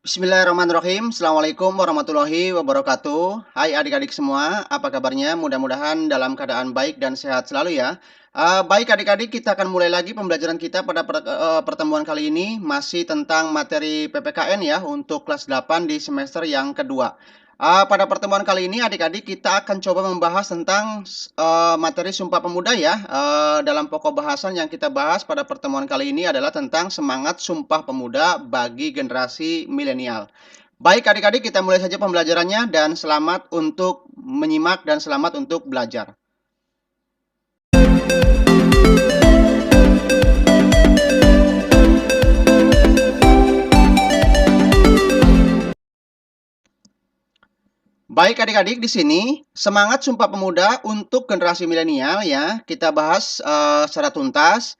Bismillahirrahmanirrahim. Assalamualaikum warahmatullahi wabarakatuh. Hai adik-adik semua, apa kabarnya? Mudah-mudahan dalam keadaan baik dan sehat selalu ya. Baik adik-adik, kita akan mulai lagi pembelajaran kita pada pertemuan kali ini. Masih tentang materi PPKN ya, untuk kelas 8 di semester yang kedua. Pada pertemuan kali ini adik-adik kita akan coba membahas tentang materi Sumpah Pemuda ya. Dalam pokok bahasan yang kita bahas pada pertemuan kali ini adalah tentang semangat Sumpah Pemuda bagi generasi milenial. Baik adik-adik, kita mulai saja pembelajarannya dan selamat untuk menyimak dan selamat untuk belajar. Baik adik-adik, di sini semangat Sumpah Pemuda untuk generasi milenial ya, kita bahas secara tuntas.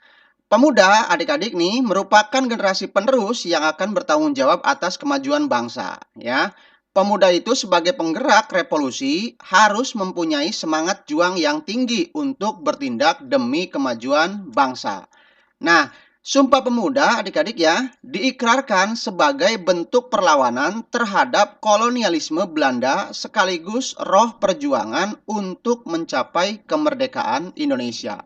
Pemuda, adik-adik nih, merupakan generasi penerus yang akan bertanggung jawab atas kemajuan bangsa, ya. Pemuda itu sebagai penggerak revolusi harus mempunyai semangat juang yang tinggi untuk bertindak demi kemajuan bangsa. Nah, Sumpah Pemuda adik-adik ya, diikrarkan sebagai bentuk perlawanan terhadap kolonialisme Belanda sekaligus roh perjuangan untuk mencapai kemerdekaan Indonesia.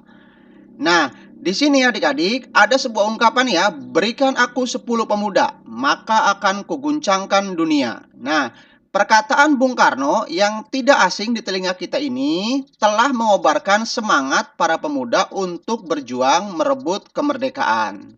Nah, di sini adik-adik ada sebuah ungkapan ya, berikan aku 10 pemuda, maka akan kuguncangkan dunia. Nah, perkataan Bung Karno yang tidak asing di telinga kita ini telah mengobarkan semangat para pemuda untuk berjuang merebut kemerdekaan.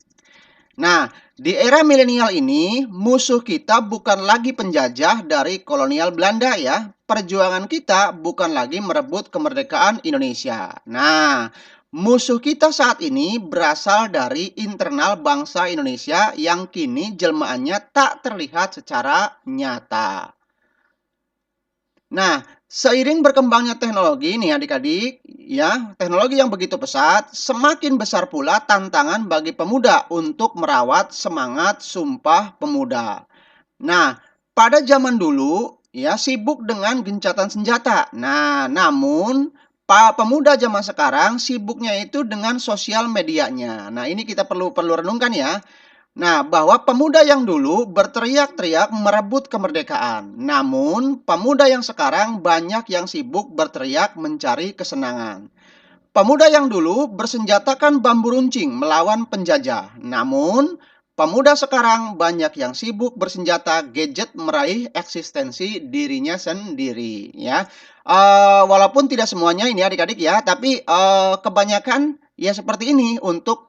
Nah, di era milenial ini, musuh kita bukan lagi penjajah dari kolonial Belanda ya. Perjuangan kita bukan lagi merebut kemerdekaan Indonesia. Nah, musuh kita saat ini berasal dari internal bangsa Indonesia yang kini jelmaannya tak terlihat secara nyata. Nah, seiring berkembangnya teknologi nih adik-adik, ya, teknologi yang begitu pesat, semakin besar pula tantangan bagi pemuda untuk merawat semangat Sumpah Pemuda. Nah, pada zaman dulu, ya, sibuk dengan gencatan senjata. Nah, namun pemuda zaman sekarang sibuknya itu dengan sosial medianya. Nah, ini kita perlu renungkan ya. Nah, bahwa pemuda yang dulu berteriak-teriak merebut kemerdekaan. Namun, pemuda yang sekarang banyak yang sibuk berteriak mencari kesenangan. Pemuda yang dulu bersenjatakan bambu runcing melawan penjajah. Namun, pemuda sekarang banyak yang sibuk bersenjata gadget meraih eksistensi dirinya sendiri. Ya, walaupun tidak semuanya ini adik-adik ya, tapi kebanyakan ya seperti ini untuk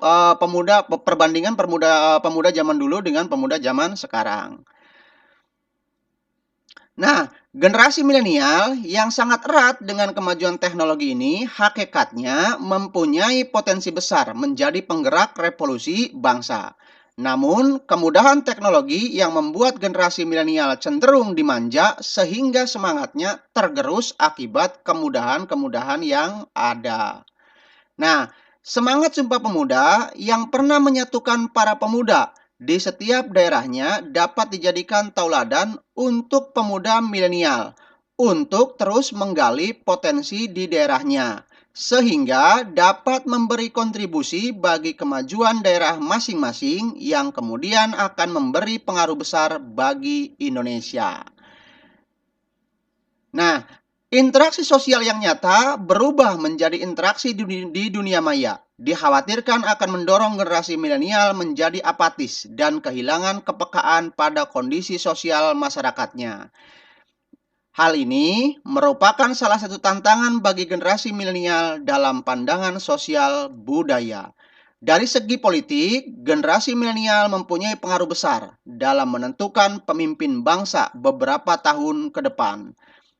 perbandingan pemuda zaman dulu dengan pemuda zaman sekarang. Nah, generasi milenial yang sangat erat dengan kemajuan teknologi ini hakikatnya mempunyai potensi besar menjadi penggerak revolusi bangsa. Namun, kemudahan teknologi yang membuat generasi milenial cenderung dimanja sehingga semangatnya tergerus akibat kemudahan-kemudahan yang ada. Nah, semangat Sumpah Pemuda yang pernah menyatukan para pemuda di setiap daerahnya dapat dijadikan tauladan untuk pemuda milenial untuk terus menggali potensi di daerahnya, sehingga dapat memberi kontribusi bagi kemajuan daerah masing-masing yang kemudian akan memberi pengaruh besar bagi Indonesia. Nah, interaksi sosial yang nyata berubah menjadi interaksi di dunia maya. Dikhawatirkan akan mendorong generasi milenial menjadi apatis dan kehilangan kepekaan pada kondisi sosial masyarakatnya. Hal ini merupakan salah satu tantangan bagi generasi milenial dalam pandangan sosial budaya. Dari segi politik, generasi milenial mempunyai pengaruh besar dalam menentukan pemimpin bangsa beberapa tahun ke depan.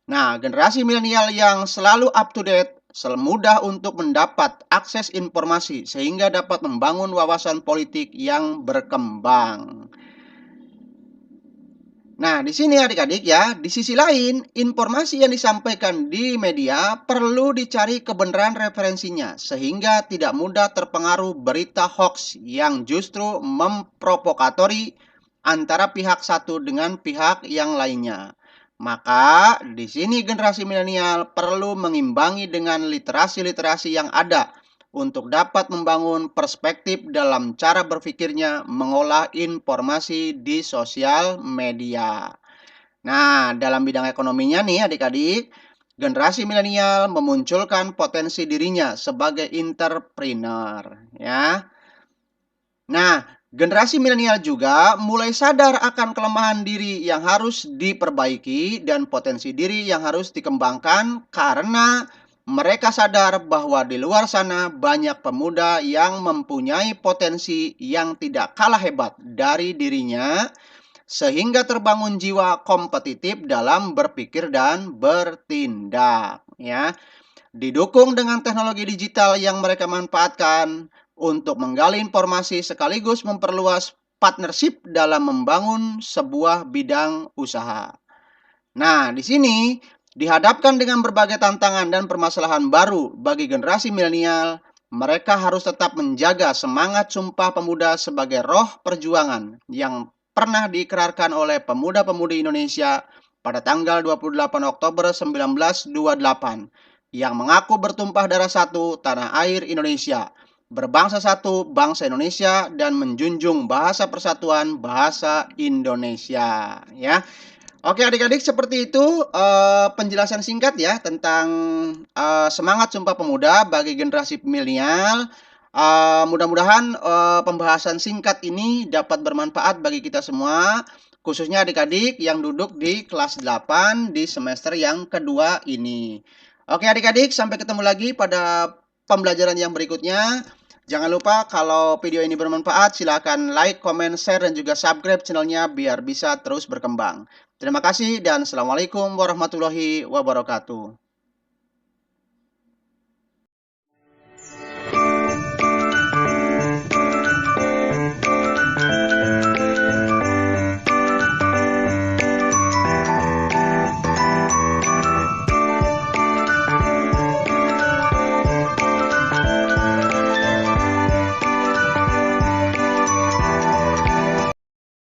Nah, generasi milenial yang selalu up to date, mudah untuk mendapat akses informasi sehingga dapat membangun wawasan politik yang berkembang. Nah, di sini adik-adik ya, di sisi lain, informasi yang disampaikan di media perlu dicari kebenaran referensinya sehingga tidak mudah terpengaruh berita hoax yang justru memprovokatori antara pihak satu dengan pihak yang lainnya. Maka, di sini generasi milenial perlu mengimbangi dengan literasi-literasi yang ada untuk dapat membangun perspektif dalam cara berpikirnya mengolah informasi di sosial media. Nah, dalam bidang ekonominya nih adik-adik, generasi milenial memunculkan potensi dirinya sebagai entrepreneur, ya. Nah, generasi milenial juga mulai sadar akan kelemahan diri yang harus diperbaiki dan potensi diri yang harus dikembangkan karena mereka sadar bahwa di luar sana banyak pemuda yang mempunyai potensi yang tidak kalah hebat dari dirinya sehingga terbangun jiwa kompetitif dalam berpikir dan bertindak, ya. Didukung dengan teknologi digital yang mereka manfaatkan untuk menggali informasi sekaligus memperluas partnership dalam membangun sebuah bidang usaha. Nah, di sini dihadapkan dengan berbagai tantangan dan permasalahan baru bagi generasi milenial. Mereka harus tetap menjaga semangat Sumpah Pemuda sebagai roh perjuangan yang pernah diikrarkan oleh pemuda-pemudi Indonesia pada tanggal 28 Oktober 1928 yang mengaku bertumpah darah satu tanah air Indonesia, berbangsa satu bangsa Indonesia dan menjunjung bahasa persatuan bahasa Indonesia, ya. Oke adik-adik, seperti itu penjelasan singkat ya tentang semangat Sumpah Pemuda bagi generasi milenial. Mudah-mudahan pembahasan singkat ini dapat bermanfaat bagi kita semua, khususnya adik-adik yang duduk di kelas 8 di semester yang kedua ini. Oke adik-adik, sampai ketemu lagi pada pembelajaran yang berikutnya. Jangan lupa kalau video ini bermanfaat, silakan like, comment, share, dan juga subscribe channelnya biar bisa terus berkembang. Terima kasih dan Assalamualaikum warahmatullahi wabarakatuh.